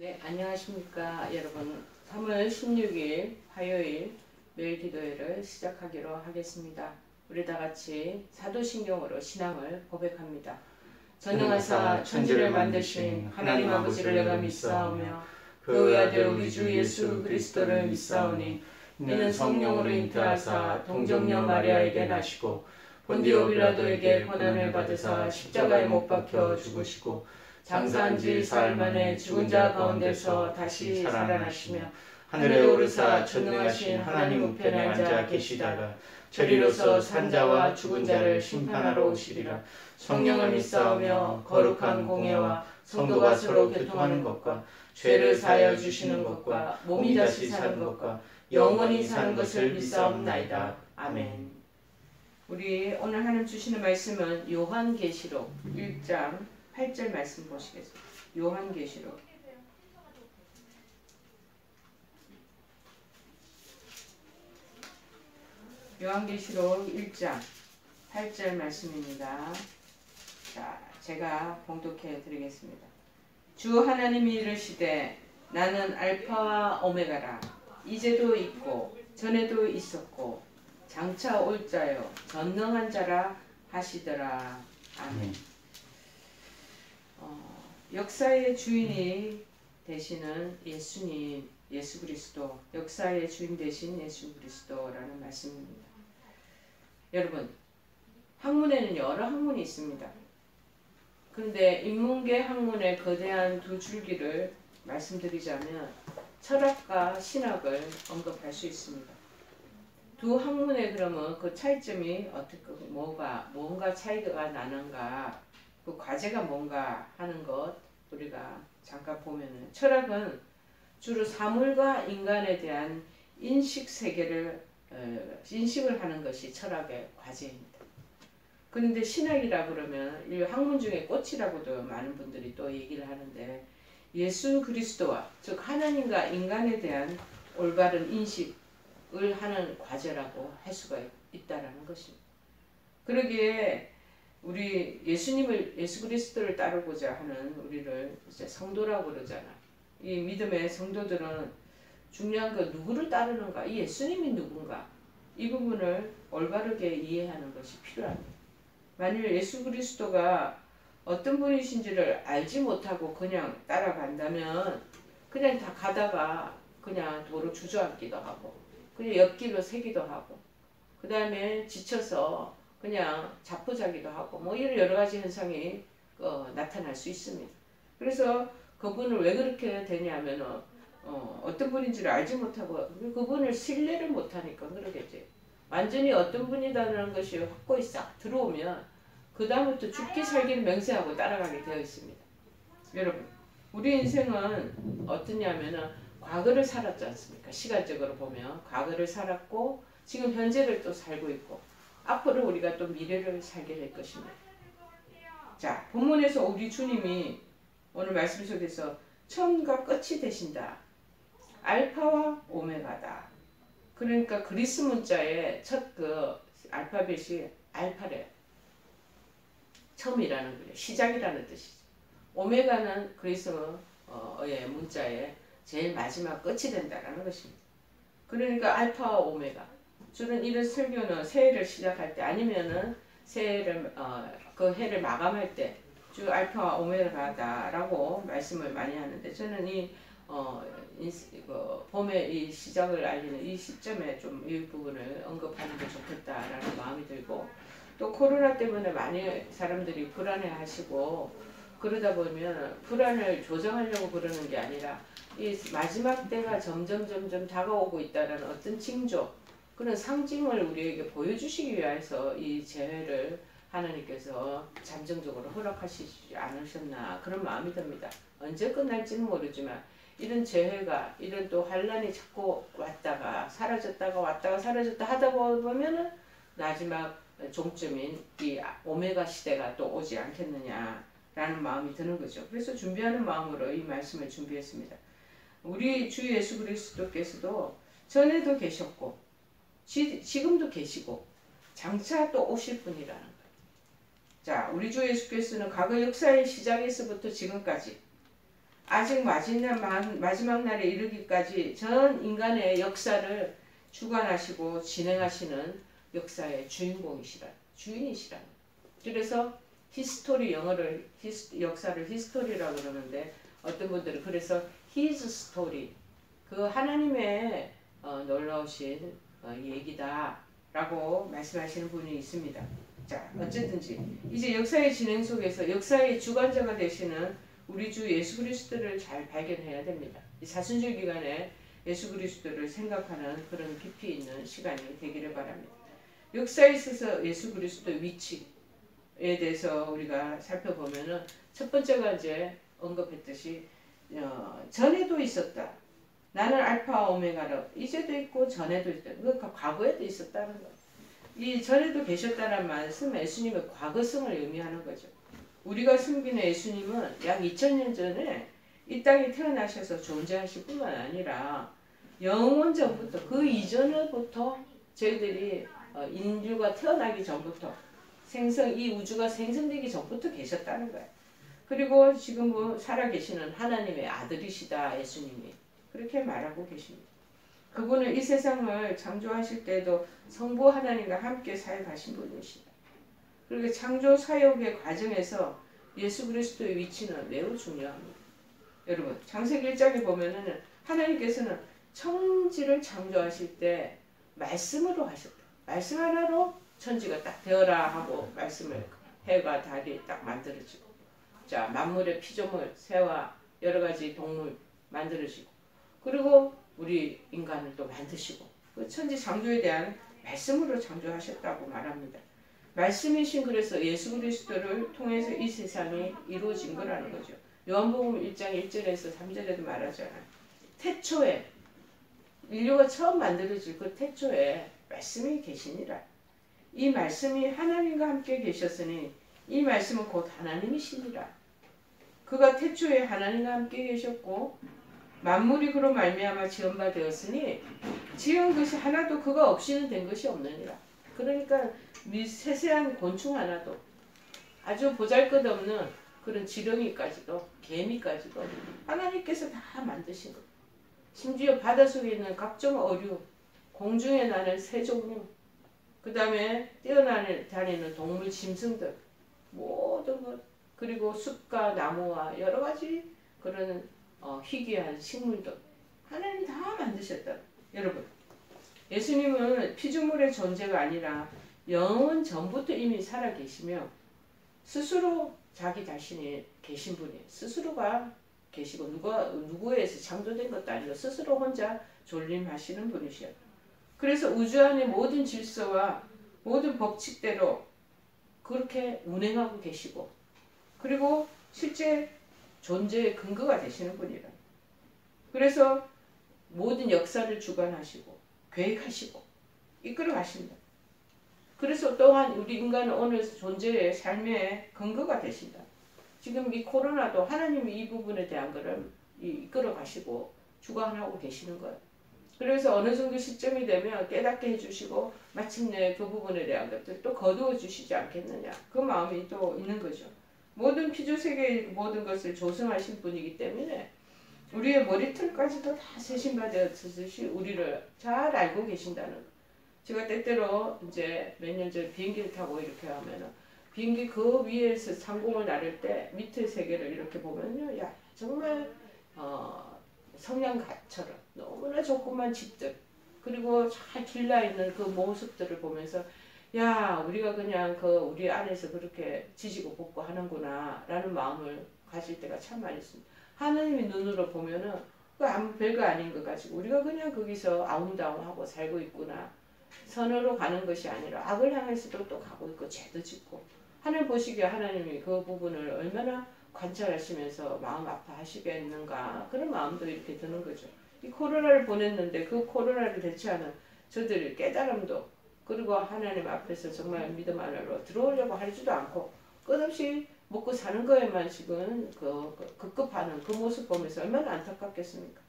네, 안녕하십니까 여러분. 3월 16일 화요일 매일 기도회를 시작하기로 하겠습니다. 우리 다같이 사도신경으로 신앙을 고백합니다. 전능하사 천지를 만드신 하나님 아버지를 내가 믿사오며 그 외아들 우리 주 예수 그리스도를 믿사오니 이는 성령으로 잉태하사 동정녀 마리아에게 나시고 본디오 빌라도에게 고난을 받으사 십자가에 못 박혀 죽으시고 장사한 지 사흘 만에 죽은 자 가운데서 다시 살아나시며 하늘에 오르사 전능하신 하나님 우편에 앉아 계시다가 저리로서 산자와 죽은 자를 심판하러 오시리라. 성령을 믿사오며 거룩한 공예와 성도가 서로 교통하는 것과 죄를 사하여 주시는 것과 몸이 다시 사는 것과 영원히 사는 것을 믿사옵나이다. 아멘. 우리 오늘 하나님 주시는 말씀은 요한계시록 1장 8절 말씀 보시겠습니다. 요한계시록 요한계시록 1장 8절 말씀입니다. 자, 제가 봉독해 드리겠습니다. 주 하나님이 이르시되 나는 알파와 오메가라. 이제도 있고 전에도 있었고 장차 올 자요 전능한 자라 하시더라. 아멘. 역사의 주인이 되시는 예수님, 예수 그리스도, 역사의 주인 되신 예수 그리스도라는 말씀입니다. 여러분, 학문에는 여러 학문이 있습니다. 그런데 인문계 학문의 거대한 두 줄기를 말씀드리자면 철학과 신학을 언급할 수 있습니다. 두 학문의 그러면 그 차이점이 어떻게 뭔가 차이가 나는가, 그 과제가 뭔가 하는 것 우리가 잠깐 보면은 철학은 주로 사물과 인간에 대한 인식을 하는 것이 철학의 과제입니다. 그런데 신학이라 그러면 이 학문 중에 꽃이라고도 많은 분들이 또 얘기를 하는데 예수 그리스도와 즉 하나님과 인간에 대한 올바른 인식을 하는 과제라고 할 수가 있다라는 것입니다. 그러기에 우리 예수 그리스도를 따르고자 하는 우리를 이제 성도라고 그러잖아. 이 믿음의 성도들은 중요한 거 누구를 따르는가, 이 예수님이 누군가, 이 부분을 올바르게 이해하는 것이 필요합니다. 만일 예수 그리스도가 어떤 분이신지를 알지 못하고 그냥 따라간다면 그냥 다 가다가 그냥 도로 주저앉기도 하고 그냥 옆길로 새기도 하고 그 다음에 지쳐서 그냥 자포자기도 하고 뭐 이런 여러 가지 현상이 나타날 수 있습니다. 그래서 그분을 왜 그렇게 되냐면은 어떤 분인지를 알지 못하고 그분을 신뢰를 못하니까 그러겠지. 완전히 어떤 분이다라는 것이 확고히 싹 들어오면 그 다음부터 죽기 살기를 맹세하고 따라가게 되어 있습니다. 여러분, 우리 인생은 어떠냐면은 과거를 살았지 않습니까? 시간적으로 보면 과거를 살았고 지금 현재를 또 살고 있고 앞으로 우리가 또 미래를 살게 될 것입니다. 자, 본문에서 우리 주님이 오늘 말씀 속에서 처음과 끝이 되신다. 알파와 오메가다. 그러니까 그리스 문자의 첫 그 알파벳이 알파래요. 처음이라는 거예요. 시작이라는 뜻이죠. 오메가는 그리스어의 문자의 제일 마지막 끝이 된다는 것입니다. 그러니까 알파와 오메가. 주는 이런 설교는 새해를 시작할 때 아니면은 새해를 그 해를 마감할 때 주 알파와 오메가다라고 말씀을 많이 하는데 저는 봄의 이 시작을 알리는 이 시점에 좀 이 부분을 언급하는 게 좋겠다라는 마음이 들고 또 코로나 때문에 많이 사람들이 불안해하시고 그러다 보면 불안을 조정하려고 그러는 게 아니라 이 마지막 때가 점점 다가오고 있다는 어떤 징조 그런 상징을 우리에게 보여주시기 위해서 이 재회를 하나님께서 잠정적으로 허락하시지 않으셨나 그런 마음이 듭니다. 언제 끝날지는 모르지만 이런 재회가 이런 또 환란이 자꾸 왔다가 사라졌다가 왔다가 사라졌다 하다 보면은 마지막 종점인 이 오메가 시대가 또 오지 않겠느냐라는 마음이 드는 거죠. 그래서 준비하는 마음으로 이 말씀을 준비했습니다. 우리 주 예수 그리스도께서도 전에도 계셨고 지금도 계시고 장차 또 오실 분이라는 거예요. 자, 우리 주 예수께서는 과거 역사의 시작에서부터 지금까지 아직 마지막 날에 이르기까지 전 인간의 역사를 주관하시고 진행하시는 역사의 주인이시라. 그래서 히스토리, 영어를 역사를 히스토리라고 그러는데 어떤 분들은 그래서 his story, 그 하나님의 놀라우신 얘기다라고 말씀하시는 분이 있습니다. 자, 어쨌든지 이제 역사의 진행 속에서 역사의 주관자가 되시는 우리 주 예수 그리스도를 잘 발견해야 됩니다. 이 사순절 기간에 예수 그리스도를 생각하는 그런 깊이 있는 시간이 되기를 바랍니다. 역사에 있어서 예수 그리스도의 위치에 대해서 우리가 살펴보면은 첫 번째가 이제 언급했듯이 전에도 있었다. 나는 알파 오메가로 이제도 있고 전에도 있다. 그 과거에도 있었다는 거. 이 전에도 계셨다는 말씀 예수님의 과거성을 의미하는 거죠. 우리가 숨기는 예수님은 약 2000년 전에 이 땅에 태어나셔서 존재하실 뿐만 아니라 영원 전부터 그 이전부터 저희들이 인류가 태어나기 전부터 이 우주가 생성되기 전부터 계셨다는 거예요. 그리고 지금 살아계시는 하나님의 아들이시다 예수님이 그렇게 말하고 계십니다. 그분은 이 세상을 창조하실 때도 성부 하나님과 함께 사역하신 분이시다. 그리고 창조 사역의 과정에서 예수 그리스도의 위치는 매우 중요합니다. 여러분 창세기 1장에 보면은 하나님께서는 천지를 창조하실 때 말씀으로 하셨다. 말씀 하나로 천지가 딱 되어라 하고 말씀을 해가 달이 딱 만들어지고 자 만물의 피조물 새와 여러 가지 동물 만들어지고 그리고 우리 인간을 또 만드시고 그 천지 창조에 대한 말씀으로 창조하셨다고 말합니다. 말씀이신 그래서 예수 그리스도를 통해서 이 세상이 이루어진 거라는 거죠. 요한복음 1장 1절에서 3절에도 말하잖아요. 태초에 인류가 처음 만들어질 그 태초에 말씀이 계시니라. 이 말씀이 하나님과 함께 계셨으니 이 말씀은 곧 하나님이시니라. 그가 태초에 하나님과 함께 계셨고 만물이 그로 말미암아 지은 바 되었으니 지은 것이 하나도 그가 없이는 된 것이 없느니라. 그러니까 세세한 곤충 하나도 아주 보잘것없는 그런 지렁이까지도 개미까지도 하나님께서 다 만드신 것. 심지어 바닷속에 있는 각종 어류, 공중에 나는 새 종류, 그 다음에 뛰어다니는 동물, 짐승들 모든 것 그리고 숲과 나무와 여러 가지 그런 희귀한 식물들 하나님 다 만드셨다. 여러분 예수님은 피조물의 존재가 아니라 영원 전부터 이미 살아계시며 스스로 자기 자신이 계신 분이에요. 스스로가 계시고 누구에서 창조된 것도 아니고 스스로 혼자 존립하시는 분이셔요. 그래서 우주 안의 모든 질서와 모든 법칙대로 그렇게 운행하고 계시고 그리고 실제 존재의 근거가 되시는 분이라. 그래서 모든 역사를 주관하시고 계획하시고 이끌어 가신다. 그래서 또한 우리 인간은 오늘 존재의 삶의 근거가 되신다. 지금 이 코로나도 하나님이 이 부분에 대한 것을 이끌어 가시고 주관하고 계시는 거예요. 그래서 어느 정도 시점이 되면 깨닫게 해주시고 마침내 그 부분에 대한 것들 또 거두어 주시지 않겠느냐. 그 마음이 또 있는 거죠. 모든 피조세계의 모든 것을 조성하신 분이기 때문에 우리의 머리털까지도 다 세신 바 되었듯이 우리를 잘 알고 계신다는 거. 제가 때때로 이제 몇 년 전에 비행기를 타고 이렇게 하면은 비행기 그 위에서 상공을 나를 때 밑에 세계를 이렇게 보면요. 야, 정말 성냥갑처럼 너무나 조그만 집들 그리고 잘 길러 있는 그 모습들을 보면서 야, 우리가 그냥 우리 안에서 그렇게 지지고 볶고 하는구나 라는 마음을 가질 때가 참 많이 있습니다. 하나님의 눈으로 보면은 그 아무 별거 아닌 것 가지고 우리가 그냥 거기서 아웅다웅하고 살고 있구나. 선으로 가는 것이 아니라 악을 향해서도 또 가고 있고 죄도 짓고 하나님 보시기에 하나님이 그 부분을 얼마나 관찰하시면서 마음 아파하시겠는가 그런 마음도 이렇게 드는 거죠. 이 코로나를 보냈는데 그 코로나를 대처하는 저들 깨달음도 그리고 하나님 앞에서 정말 믿음 안으로 들어오려고 하지도 않고 끝없이 먹고 사는 거에만 지금 급급하는 그 모습 보면서 얼마나 안타깝겠습니까?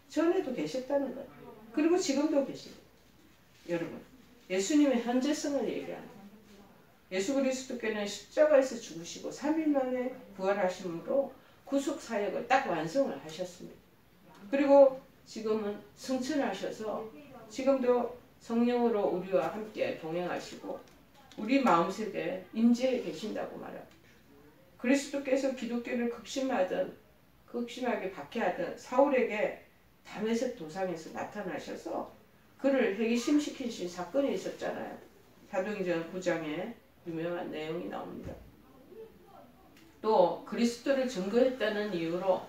전에도 계셨다는 거예요. 그리고 지금도 계시고 여러분 예수님의 현재성을 얘기하는 거예요. 예수 그리스도께는 십자가에서 죽으시고 3일 만에 부활하심으로 구속 사역을 딱 완성을 하셨습니다. 그리고 지금은 승천하셔서 지금도 성령으로 우리와 함께 동행하시고 우리 마음속에 임재해 계신다고 말합니다. 그리스도께서 기독교를 극심하게 박해하던 사울에게 다메섹 도상에서 나타나셔서 그를 회심시키신 사건이 있었잖아요. 사도행전 9장에 유명한 내용이 나옵니다. 또 그리스도를 증거했다는 이유로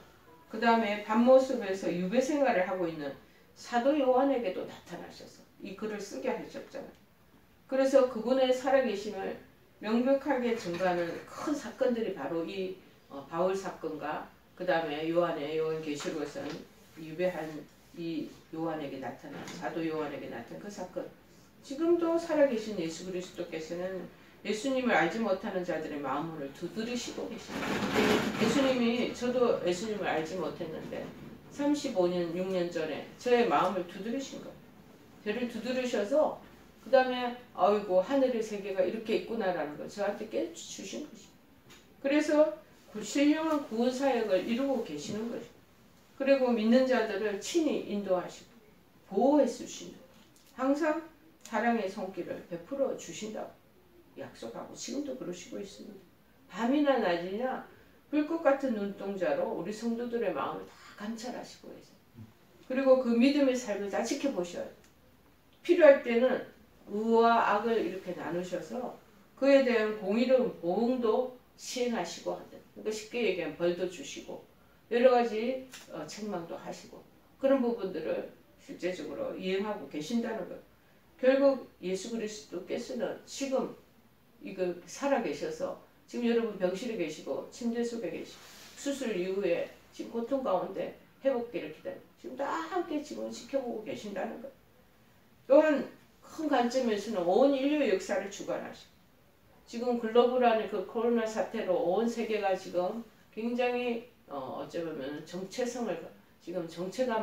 그 다음에 밤모습에서 유배 생활을 하고 있는 사도 요한에게도 나타나셔서 이 글을 쓰게 하셨잖아요. 그래서 그분의 살아계심을 명백하게 증거하는 큰 사건들이 바로 이 바울 사건과 그 다음에 요한계시록에서는 유배한 이 요한에게 나타난 사도 요한에게 나타난 그 사건. 지금도 살아계신 예수 그리스도께서는 예수님을 알지 못하는 자들의 마음을 두드리시고 계십니다. 예수님이 저도 예수님을 알지 못했는데 35년 6년 전에 저의 마음을 두드리신 거예요. 저를 두드리셔서 그 다음에 아이고 하늘의 세계가 이렇게 있구나라는 걸 저한테 깨주신 것이죠. 그래서 신령한 구원사역을 이루고 계시는 것이죠. 그리고 믿는 자들을 친히 인도하시고 보호해 주신다. 항상 사랑의 손길을 베풀어 주신다고 약속하고 지금도 그러시고 있습니다. 밤이나 낮이나 불꽃 같은 눈동자로 우리 성도들의 마음을 다 감찰하시고 계세요. 그리고 그 믿음의 삶을 다 지켜보셔요. 필요할 때는 의와 악을 이렇게 나누셔서 그에 대한 공의로운 보응도 시행하시고 한다. 그러니까 쉽게 얘기하면 벌도 주시고 여러 가지 책망도 하시고 그런 부분들을 실제적으로 이행하고 계신다는 것. 결국 예수 그리스도께서는 지금 이거 살아계셔서 지금 여러분 병실에 계시고 침대 속에 계시고 수술 이후에 지금 고통 가운데 회복기를 기다리고 지금 다 함께 지금 지켜보고 계신다는 것. 또한 큰 관점에서는 온 인류의 역사를 주관하시고 지금 글로벌한 그 코로나 사태로 온 세계가 지금 굉장히 어쩌면 정체감을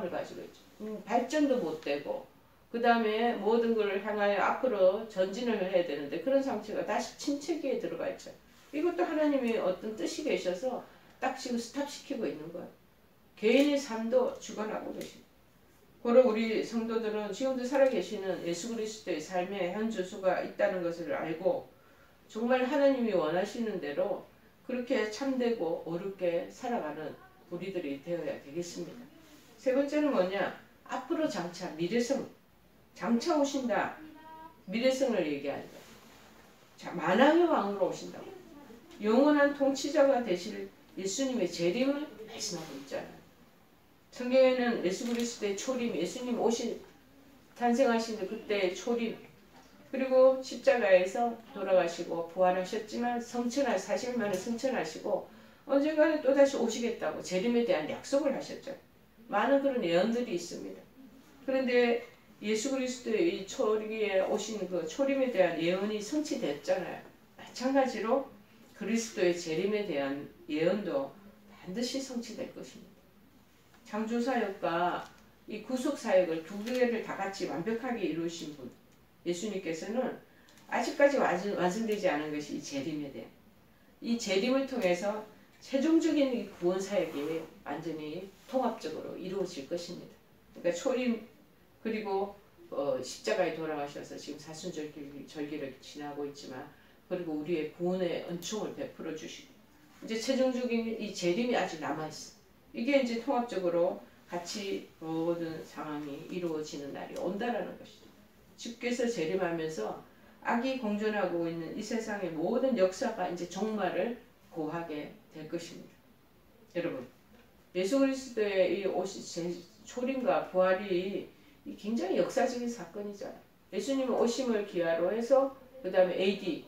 가지고 있죠. 발전도 못 되고 그 다음에 모든 걸 향하여 앞으로 전진을 해야 되는데 그런 상태가 다시 침체기에 들어가 있죠. 이것도 하나님이 어떤 뜻이 계셔서 딱 지금 스탑시키고 있는 거예요. 개인의 삶도 주관하고 계십니다. 고로 우리 성도들은 지금도 살아계시는 예수 그리스도의 삶에 현주소가 있다는 것을 알고 정말 하나님이 원하시는 대로 그렇게 참되고 옳게 살아가는 우리들이 되어야 되겠습니다. 세 번째는 뭐냐? 앞으로 장차 미래성. 장차 오신다. 미래성을 얘기한다. 자, 만왕의 왕으로 오신다고. 영원한 통치자가 되실 예수님의 재림을 말씀하고 있잖아요. 성경에는 예수 그리스도의 초림, 예수님 탄생하신 그때의 초림, 그리고 십자가에서 돌아가시고 부활하셨지만 사실만은 승천하시고 언젠가는 또다시 오시겠다고 재림에 대한 약속을 하셨죠. 많은 그런 예언들이 있습니다. 그런데 예수 그리스도의 이 초기에 오신 그 초림에 대한 예언이 성취됐잖아요. 마찬가지로 그리스도의 재림에 대한 예언도 반드시 성취될 것입니다. 창조사역과 이 구속사역을 두 개를 다 같이 완벽하게 이루신 분 예수님께서는 아직까지 완성되지 않은 것이 이 재림에 대한 이 재림을 통해서 최종적인 이 구원사역이 완전히 통합적으로 이루어질 것입니다. 그러니까 초림 그리고 십자가에 돌아가셔서 지금 사순절기를 지나고 있지만 그리고 우리의 구원의 은총을 베풀어 주시고 이제 최종적인 이 재림이 아직 남아있어. 이게 이제 통합적으로 같이 모든 상황이 이루어지는 날이 온다라는 것이죠. 주께서 재림하면서 악이 공존하고 있는 이 세상의 모든 역사가 이제 종말을 고하게 될 것입니다. 여러분, 예수 그리스도의 이 초림과 부활이 굉장히 역사적인 사건이잖아요. 예수님은 오심을 기하로 해서 그 다음에 AD,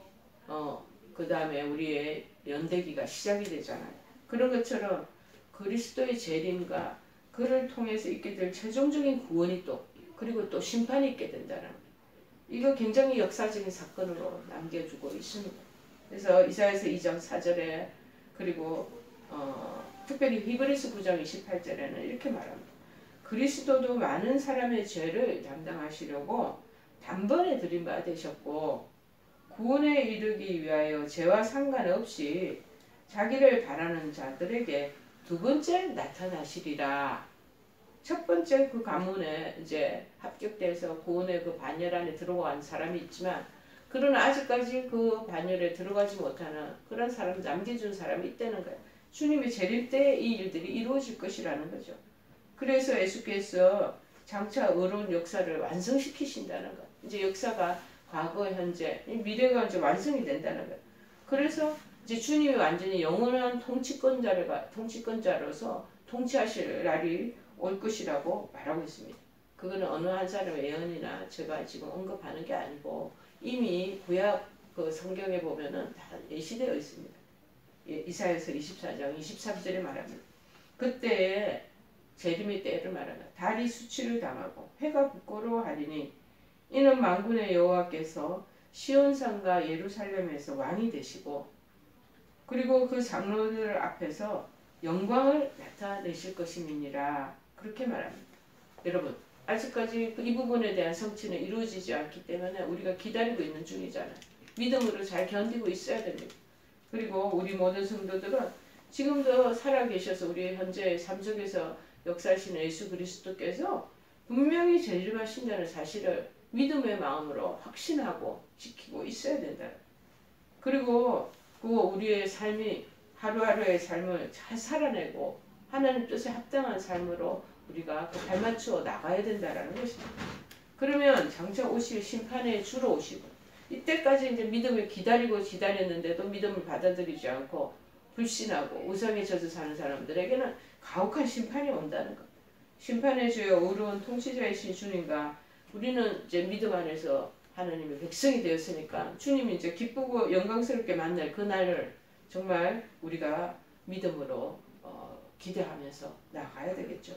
그 다음에 우리의 연대기가 시작이 되잖아요. 그런 것처럼 그리스도의 재림과 그를 통해서 있게 될 최종적인 구원이 또 그리고 또 심판이 있게 된다는 거예요. 이거 굉장히 역사적인 사건으로 남겨주고 있습니다. 그래서 이사야서 2장 4절에 그리고 특별히 히브리서 9장 28절에는 이렇게 말합니다. 그리스도도 많은 사람의 죄를 담당하시려고 단번에 드린 바 되셨고 구원에 이르기 위하여 죄와 상관없이 자기를 바라는 자들에게 두 번째 나타나시리라. 첫 번째 그 가문에 이제 합격돼서 구원의 그 반열 안에 들어간 사람이 있지만 그러나 아직까지 그 반열에 들어가지 못하는 그런 사람 남겨준 사람이 있다는 거예요. 주님의 재림 때 이 일들이 이루어질 것이라는 거죠. 그래서 예수께서 장차 의로운 역사를 완성시키신다는 것. 이제 역사가 과거, 현재, 미래가 이제 완성이 된다는 거예요. 그래서 이제 주님이 완전히 영원한 통치권자로서 통치하실 날이 올 것이라고 말하고 있습니다. 그거는 어느 한 사람의 예언이나 제가 지금 언급하는 게 아니고 이미 구약 그 성경에 보면은 다 예시되어 있습니다. 이사야서 24장 23절에 말합니다. 그때에 재림의 때를 말하나 달이 수치를 당하고 해가 부끄러워하리니 이는 만군의 여호와께서 시온산과 예루살렘에서 왕이 되시고 그리고 그 장로들 앞에서 영광을 나타내실 것임이니라. 그렇게 말합니다. 여러분 아직까지 이 부분에 대한 성취는 이루어지지 않기 때문에 우리가 기다리고 있는 중이잖아요. 믿음으로 잘 견디고 있어야 됩니다. 그리고 우리 모든 성도들은 지금도 살아계셔서 우리 현재 삶 속에서 역사하시는 예수 그리스도께서 분명히 재림하신다는 사실을 믿음의 마음으로 확신하고 지키고 있어야 된다. 그리고 그 우리의 삶이 하루하루의 삶을 잘 살아내고 하나님 뜻에 합당한 삶으로 우리가 발맞추어 나가야 된다는 것입니다. 그러면 장차 오실 심판의 주로 오시고 이때까지 이제 믿음을 기다렸는데도 믿음을 받아들이지 않고 불신하고 우상에 젖어 사는 사람들에게는 가혹한 심판이 온다는 것. 심판의 주여 의로운 통치자이신 주님과 우리는 이제 믿음 안에서 하나님의 백성이 되었으니까 주님이 이제 기쁘고 영광스럽게 만날 그 날을 정말 우리가 믿음으로 기대하면서 나가야 되겠죠.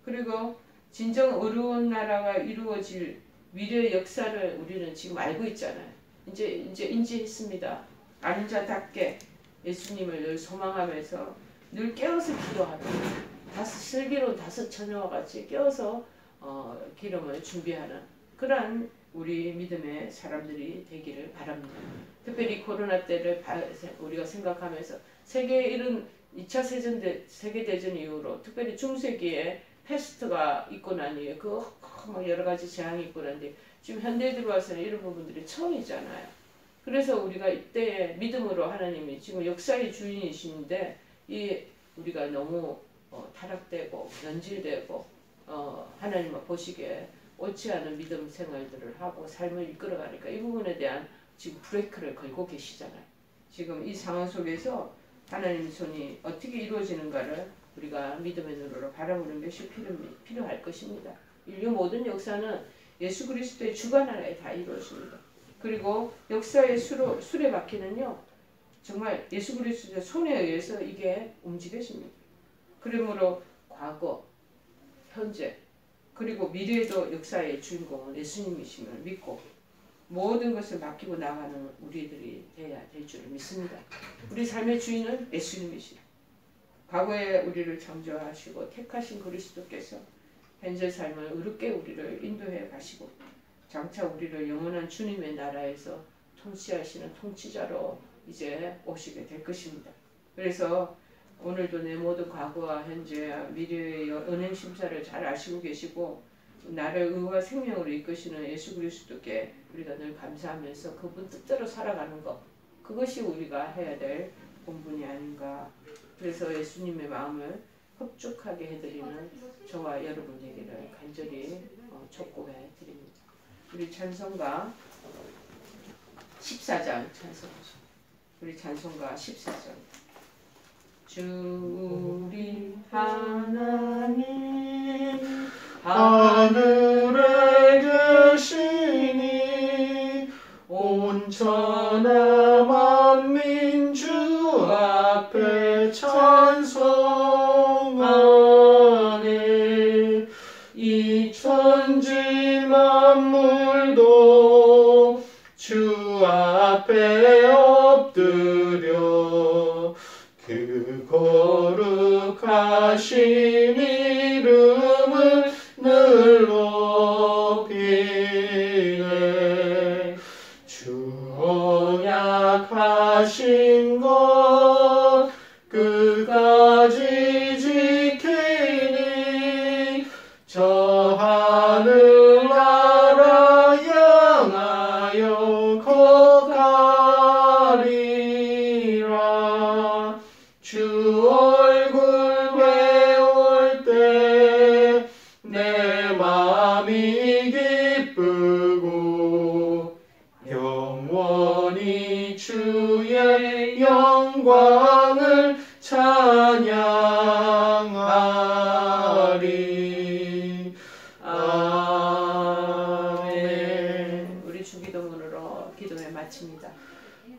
그리고 진정 의로운 나라가 이루어질 미래의 역사를 우리는 지금 알고 있잖아요. 이제 인지했습니다. 아는 자답게 예수님을 늘 소망하면서 늘 깨어서 기도하는 슬기로운 5 처녀와 같이 깨어서 기름을 준비하는 그러한 우리 믿음의 사람들이 되기를 바랍니다. 특별히 코로나 때를 우리가 생각하면서 세계에 이런 2차 세계대전 이후로 특별히 중세기에 패스트가 있고 난 이후에 막 여러 가지 재앙이 있고 난데 지금 현대에 들어와서는 이런 부분들이 처음이잖아요. 그래서 우리가 이때 믿음으로 하나님이 지금 역사의 주인이신데 우리가 너무 타락되고 변질되고 하나님을 보시기에 옳지 않은 믿음 생활들을 하고 삶을 이끌어가니까 이 부분에 대한 지금 브레이크를 걸고 계시잖아요. 지금 이 상황 속에서 하나님의 손이 어떻게 이루어지는가를 우리가 믿음의 눈으로 바라보는 것이 필요할 것입니다. 인류 모든 역사는 예수 그리스도의 주관 하나에 다 이루어집니다. 그리고 역사의 수레바퀴는요. 정말 예수 그리스도의 손에 의해서 이게 움직여집니다. 그러므로 과거, 현재, 그리고 미래에도 역사의 주인공은 예수님이심을 믿고 모든 것을 맡기고 나가는 우리들이 돼야 될 줄을 믿습니다. 우리 삶의 주인은 예수님이시라. 과거에 우리를 창조하시고 택하신 그리스도께서 현재 삶을 의롭게 우리를 인도해 가시고 장차 우리를 영원한 주님의 나라에서 통치하시는 통치자로 이제 오시게 될 것입니다. 그래서 오늘도 내 모든 과거와 현재와 미래의 은행 심사를 잘 아시고 계시고 나를 의와 생명으로 이끄시는 예수 그리스도께 우리가 늘 감사하면서 그분 뜻대로 살아가는 것, 그것이 우리가 해야 될 본분이 아닌가. 그래서 예수님의 마음을 흡족하게 해드리는 저와 여러분 되기를 간절히 촉구해 드립니다. 우리 찬송가 14장 찬송하죠. 우리 찬송가 14장. 주 우리 하나님 하늘에 계시니 온천하 만민 주 앞에 찬송하네. 이 천지 만물도 주 앞에 엎드려 그 거룩하심이 저 하늘나라 향하여 걷가리라. 주 얼굴 배울 때 내 맘이 기쁘고 영원히 주의 영광을 찬양하리. 아멘. 우리 주기도문으로 기도에 마칩니다.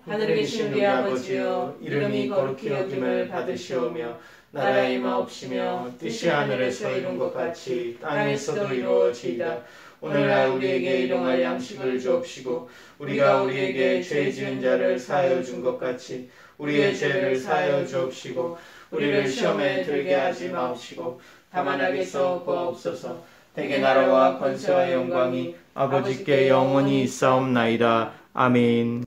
하늘에 계신 우리 아버지여, 이름이 거룩히 여김을 받으시오며 나라의 마옵시며 뜻이 하늘에서 이룬 것 같이 땅에서도 이루어지이다. 오늘날 우리에게 일용할 양식을 주옵시고 우리가 우리에게 죄 지은 자를 사하여 준 것 같이 우리의 죄를 사하여 주옵시고 우리를 시험에 들게 하지 마옵시고 다만 악에서 구하옵소서. 대개 나라와 권세와 영광이 아버지께 영원히 있사옵나이다. 아멘.